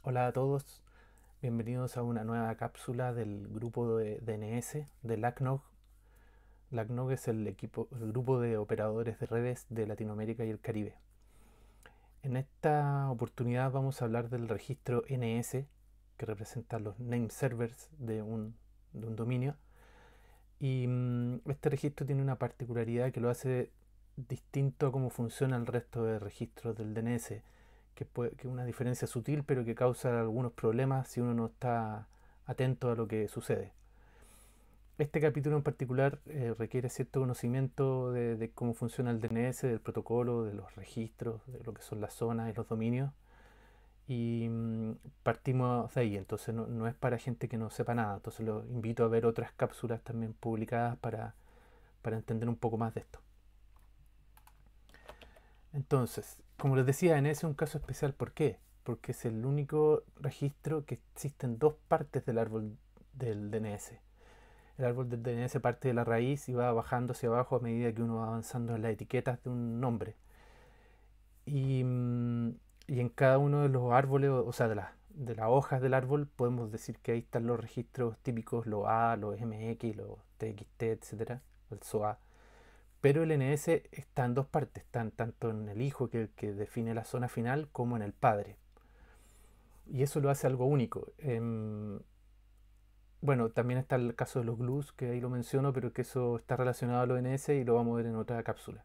Hola a todos, bienvenidos a una nueva cápsula del grupo de DNS de LACNOG. LACNOG es el grupo de operadores de redes de Latinoamérica y el Caribe. En esta oportunidad vamos a hablar del registro NS, que representa los name servers de un dominio. Y este registro tiene una particularidad que lo hace distinto a cómo funciona el resto de registros del DNS, que es una diferencia sutil, pero que causa algunos problemas si uno no está atento a lo que sucede. Este capítulo en particular requiere cierto conocimiento de cómo funciona el DNS, del protocolo, de los registros, de lo que son las zonas y los dominios. Y partimos de ahí, entonces no es para gente que no sepa nada. Entonces los invito a ver otras cápsulas también publicadas para entender un poco más de esto. Entonces, como les decía, DNS es un caso especial. ¿Por qué? Porque es el único registro que existen dos partes del árbol del DNS. El árbol del DNS parte de la raíz y va bajando hacia abajo a medida que uno va avanzando en las etiquetas de un nombre. Y, y en cada uno de los árboles, o sea, de las hojas del árbol, podemos decir que ahí están los registros típicos, los A, los MX, los TXT, etcétera, el SOA. Pero el NS está en dos partes, están tanto en el hijo, que es el que define la zona final, como en el padre. Y eso lo hace algo único. Bueno, también está el caso de los glues, que ahí lo menciono, pero que eso está relacionado a los NS y lo vamos a ver en otra cápsula.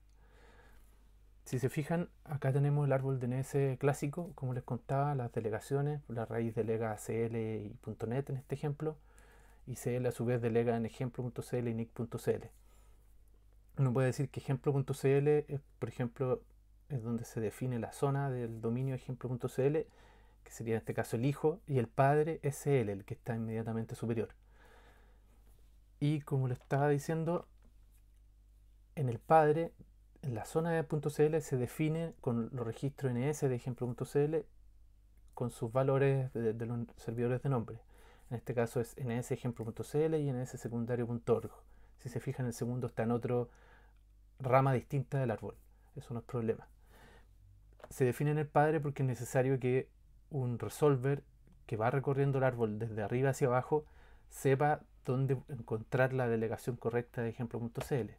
Si se fijan, acá tenemos el árbol DNS clásico, como les contaba, las delegaciones, la raíz delega CL y .net en este ejemplo, y CL a su vez delega en ejemplo.cl y nick.cl. Uno puede decir que ejemplo.cl es, por ejemplo, es donde se define la zona del dominio ejemplo.cl, que sería en este caso el hijo, y el padre es CL, el que está inmediatamente superior. Y como le estaba diciendo, en el padre, en la zona de .cl se define con los registros NS de ejemplo.cl con sus valores de los servidores de nombre. En este caso es ns ejemplo.cl y ns secundario.org. Si se fijan, el segundo está en otra rama distinta del árbol. Eso no es problema. Se define en el padre porque es necesario que un resolver que va recorriendo el árbol desde arriba hacia abajo sepa dónde encontrar la delegación correcta de ejemplo.cl.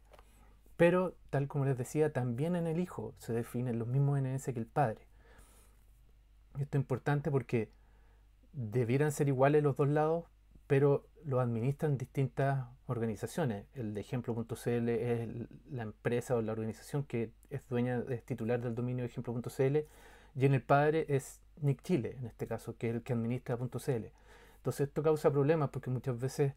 Pero, tal como les decía, también en el hijo se definen los mismos NS que el padre. Esto es importante porque debieran ser iguales los dos lados, pero lo administran distintas organizaciones. El de ejemplo.cl es la empresa o la organización que es dueña, es titular del dominio de ejemplo.cl, y en el padre es Nick Chile, en este caso, que es el que administra .cl. Entonces esto causa problemas porque muchas veces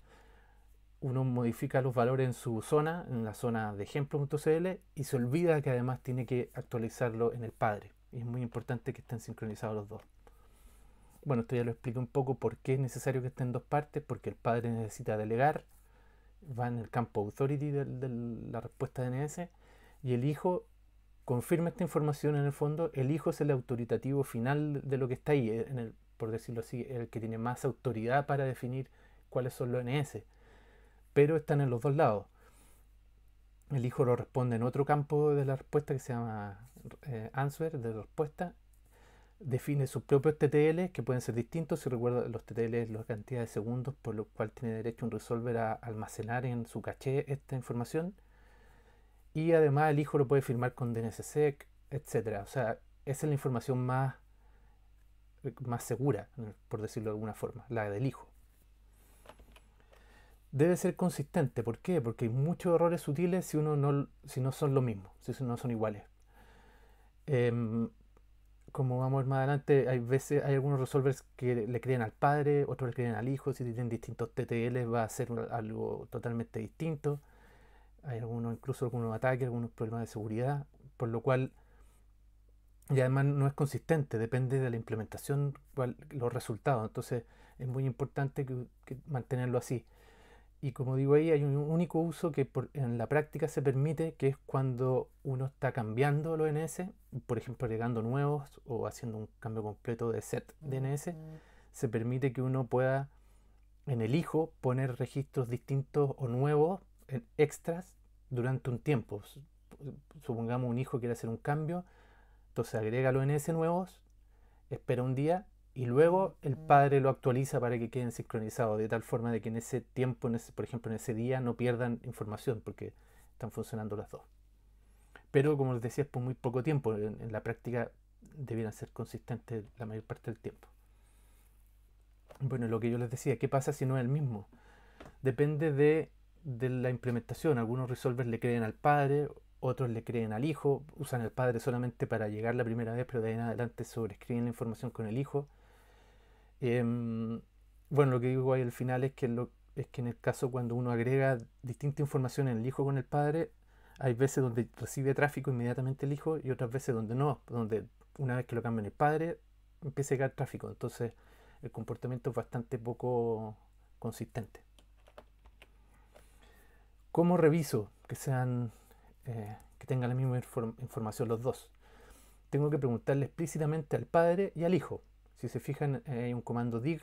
uno modifica los valores en su zona, en la zona de ejemplo.cl, y se olvida que además tiene que actualizarlo en el padre. Y es muy importante que estén sincronizados los dos. Bueno, esto ya lo explico un poco por qué es necesario que estén en dos partes, porque el padre necesita delegar, va en el campo authority de la respuesta DNS, y el hijo confirma esta información. En el fondo, el hijo es el autoritativo final de lo que está ahí, por decirlo así, el que tiene más autoridad para definir cuáles son los NS, pero están en los dos lados. El hijo lo responde en otro campo de la respuesta que se llama answer, de respuesta, define sus propios TTL que pueden ser distintos. Si recuerdo, los TTL es la cantidad de segundos por lo cual tiene derecho un resolver a almacenar en su caché esta información. Y además el hijo lo puede firmar con DNSSEC, etcétera. O sea, esa es la información más segura, por decirlo de alguna forma, la del hijo. Debe ser consistente. ¿Por qué? Porque hay muchos errores sutiles si no son lo mismo, si no son iguales. Em, Como vamos a ver más adelante, hay algunos resolvers que le creen al padre, otros le creen al hijo. Si tienen distintos TTL va a ser algo totalmente distinto. Hay incluso algunos ataques, algunos problemas de seguridad, por lo cual, y además no es consistente, depende de la implementación, los resultados. Entonces es muy importante que mantenerlo así. Y como digo ahí, hay un único uso que en la práctica se permite, que es cuando uno está cambiando los DNS, por ejemplo agregando nuevos o haciendo un cambio completo de set DNS. Se permite que uno pueda en el hijo poner registros distintos o nuevos, extras, durante un tiempo. Supongamos un hijo quiere hacer un cambio, entonces agrega los DNS nuevos, espera un día y luego el padre lo actualiza para que queden sincronizados, de tal forma de que en ese tiempo, por ejemplo en ese día, no pierdan información porque están funcionando las dos. Pero como les decía, es por muy poco tiempo, en la práctica debieran ser consistentes la mayor parte del tiempo. Bueno, lo que yo les decía, ¿qué pasa si no es el mismo? Depende de la implementación. Algunos resolvers le creen al padre, otros le creen al hijo, usan al padre solamente para llegar la primera vez, pero de ahí en adelante sobrescriben la información con el hijo. Em, bueno, lo que digo ahí al final es que en el caso cuando uno agrega distinta información en el hijo con el padre, hay veces donde recibe tráfico inmediatamente el hijo y otras veces donde no, donde una vez que lo cambian el padre empieza a llegar tráfico. Entonces el comportamiento es bastante poco consistente. ¿Cómo reviso que tengan la misma información los dos? Tengo que preguntarle explícitamente al padre y al hijo. Si se fijan, hay un comando dig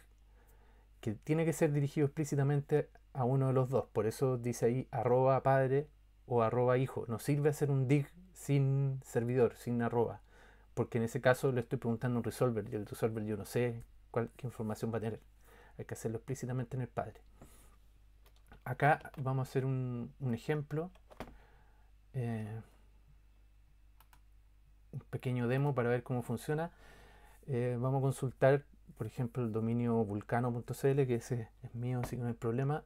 que tiene que ser dirigido explícitamente a uno de los dos. Por eso dice ahí arroba padre o arroba hijo. No sirve hacer un dig sin servidor, sin arroba, porque en ese caso le estoy preguntando a un resolver y el resolver yo no sé qué información va a tener. Hay que hacerlo explícitamente en el padre. Acá vamos a hacer un ejemplo, eh, un pequeño demo para ver cómo funciona. Vamos a consultar, por ejemplo, el dominio vulcano.cl, que ese es mío, así que no hay problema.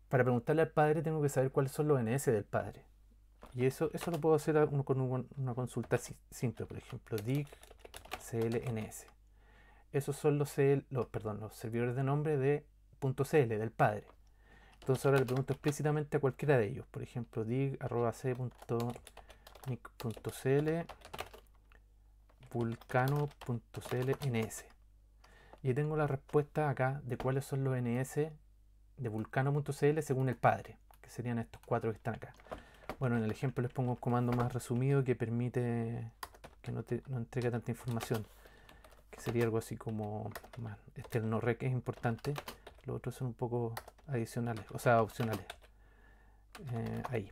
Para preguntarle al padre tengo que saber cuáles son los NS del padre. Y eso lo puedo hacer con una consulta simple, por ejemplo, dig clns. Esos son los servidores de nombre de .cl, del padre. Entonces ahora le pregunto explícitamente a cualquiera de ellos. Por ejemplo, dig.c.nic.cl vulcano.cl ns. Y tengo la respuesta acá de cuáles son los NS de vulcano.cl según el padre, que serían estos 4 que están acá. Bueno, en el ejemplo les pongo un comando más resumido que permite que no entregue tanta información, que sería algo así como, el no rec es importante, los otros son un poco adicionales, o sea, opcionales. Ahí,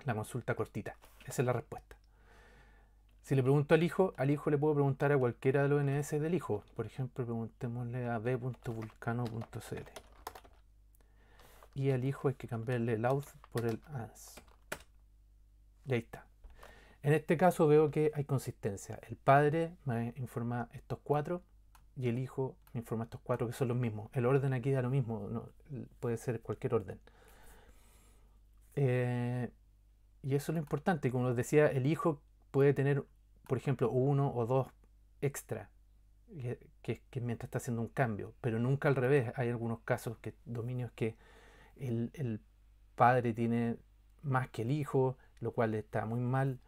la consulta cortita, esa es la respuesta. Si le pregunto al hijo le puedo preguntar a cualquiera de los NS del hijo. Por ejemplo, preguntémosle a b.vulcano.cl. Y al hijo hay que cambiarle el auth por el ans. Y ahí está. En este caso veo que hay consistencia. El padre me informa estos 4 y el hijo me informa estos 4 que son los mismos. El orden aquí da lo mismo, no, puede ser cualquier orden. Y eso es lo importante. Como les decía, el hijo puede tener, por ejemplo, 1 o 2 extra, que mientras está haciendo un cambio, pero nunca al revés. Hay algunos casos, dominios que el padre tiene más que el hijo, lo cual está muy mal,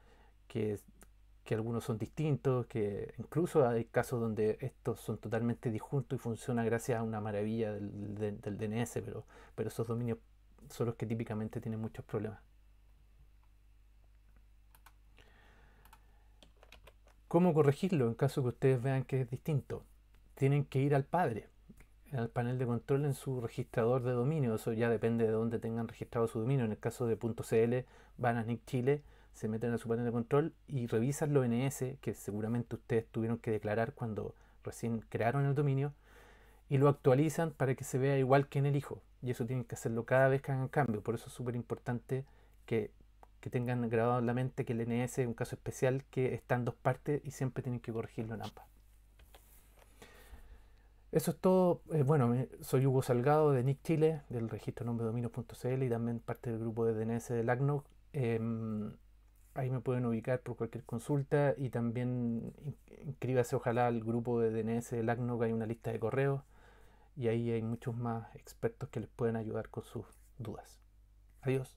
que, que algunos son distintos, que incluso hay casos donde estos son totalmente disjuntos y funciona gracias a una maravilla del DNS, pero esos dominios son los que típicamente tienen muchos problemas. ¿Cómo corregirlo en caso que ustedes vean que es distinto? Tienen que ir al padre, al panel de control en su registrador de dominio. Eso ya depende de dónde tengan registrado su dominio. En el caso de .cl, van a Nick Chile, se meten a su panel de control y revisan los NS que seguramente ustedes tuvieron que declarar cuando recién crearon el dominio y lo actualizan para que se vea igual que en el hijo. Y eso tienen que hacerlo cada vez que hagan cambio. Por eso es súper importante que tengan grabado en la mente que el NS es un caso especial que está en 2 partes y siempre tienen que corregirlo en ambas. Eso es todo. Bueno, soy Hugo Salgado de Nick Chile, del registro nombre dominios.cl y también parte del grupo de DNS del ACNOG. Ahí me pueden ubicar por cualquier consulta y también inscríbase ojalá al grupo de DNS del ACNOG. Hay una lista de correos y ahí hay muchos más expertos que les pueden ayudar con sus dudas. Adiós.